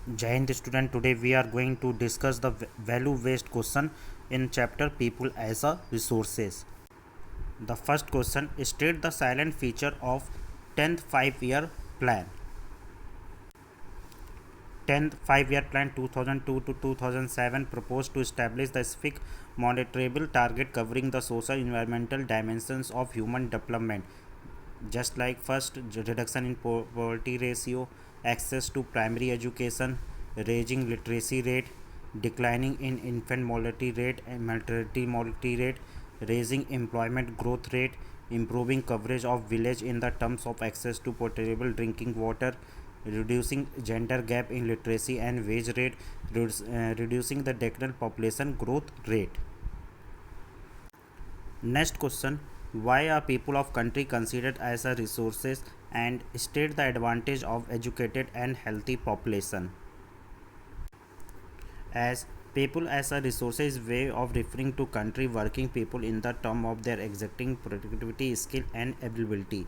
Jai Hind student, today we are going to discuss the value based question in chapter People as a Resources. The first question, state the silent feature of 10th 5-year plan. 10th 5-year plan 2002 to 2007 proposed to establish the specific monitorable target covering the social environmental dimensions of human development, just like first reduction in poverty ratio, access to primary education, raising literacy rate, declining in infant mortality rate and mortality rate, raising employment growth rate, improving coverage of village in the terms of access to potable drinking water, reducing gender gap in literacy and wage rate, reducing the decadal population growth rate. Next question, why are people of country considered as a resources, and state the advantage of educated and healthy population. As people as a resource is way of referring to country working people in the term of their exacting productivity, skill and availability.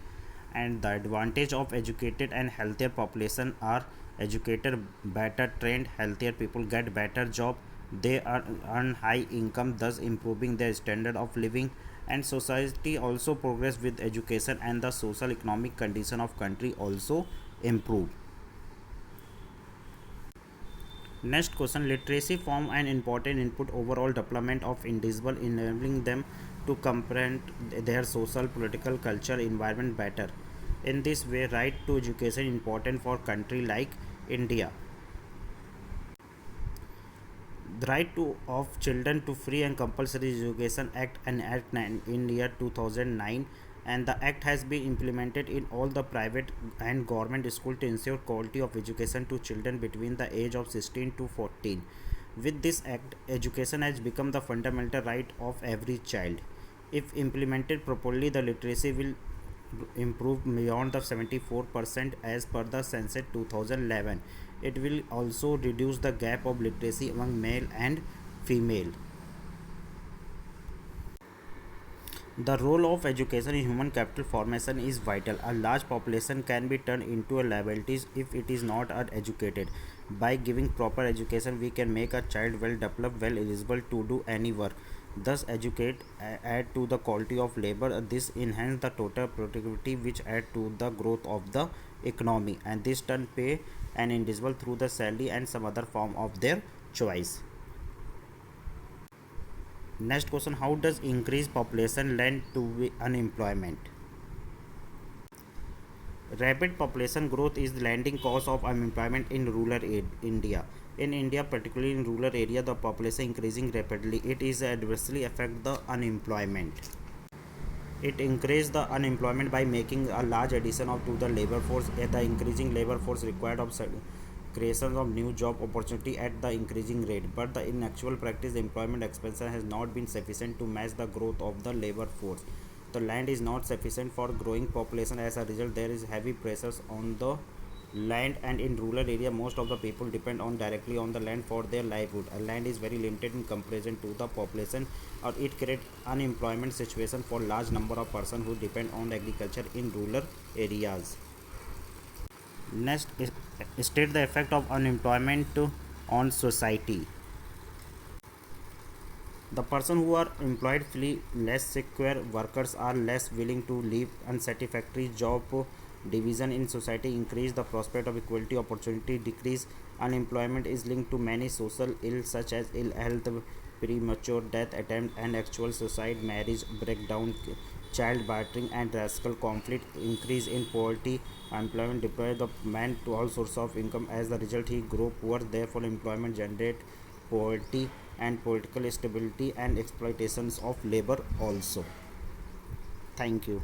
And the advantage of educated and healthier population are educated, better trained, healthier people get better job, they earn high income, thus improving their standard of living, and society also progress with education and the social economic condition of country also improve. Next question, literacy form an important input overall development of individual, enabling them to comprehend their social, political, culture, environment better. In this way, right to education important for country like India. The right to of children to free and compulsory education act and act 9 in year 2009, and the act has been implemented in all the private and government school to ensure quality of education to children between the age of 16 to 14. With this act, education has become the fundamental right of every child. If implemented properly, the literacy will improve beyond the 74% as per the census 2011. It will also reduce the gap of literacy among male and female. The role of education in human capital formation is vital. A large population can be turned into a liability if it is not educated. By giving proper education, we can make a child well developed, well eligible to do any work. Thus, educate add to the quality of labor. This enhance the total productivity, which add to the growth of the economy, and this turn pay an individual through the salary and some other form of their choice. Next question, how does increased population lead to unemployment? Rapid population growth is the leading cause of unemployment in rural India. In India, particularly in rural area, the population increasing rapidly. It is adversely affect the unemployment. It increases the unemployment by making a large addition of to the labor force. The increasing labor force required of creation of new job opportunity at the increasing rate, but in actual practice the employment expansion has not been sufficient to match the growth of the labor force. The land is not sufficient for growing population. As a result, there is heavy pressures on the land, and in rural area most of the people depend on directly on the land for their livelihood. A land is very limited in comparison to the population, or it creates unemployment situation for large number of persons who depend on agriculture in rural areas. Next, state the effect of unemployment on society. The person who are employed feel less secure. Workers are less willing to leave unsatisfactory job. Division in society increase. The prospect of equality opportunity decrease. Unemployment is linked to many social ills such as ill health, premature death attempt, and actual suicide, marriage breakdown, child battering, and racial conflict. Increase in poverty. Employment deprives the man to all source of income. As the result, he grow poor. Therefore, employment generate poverty and political instability and exploitations of labor also. Thank you.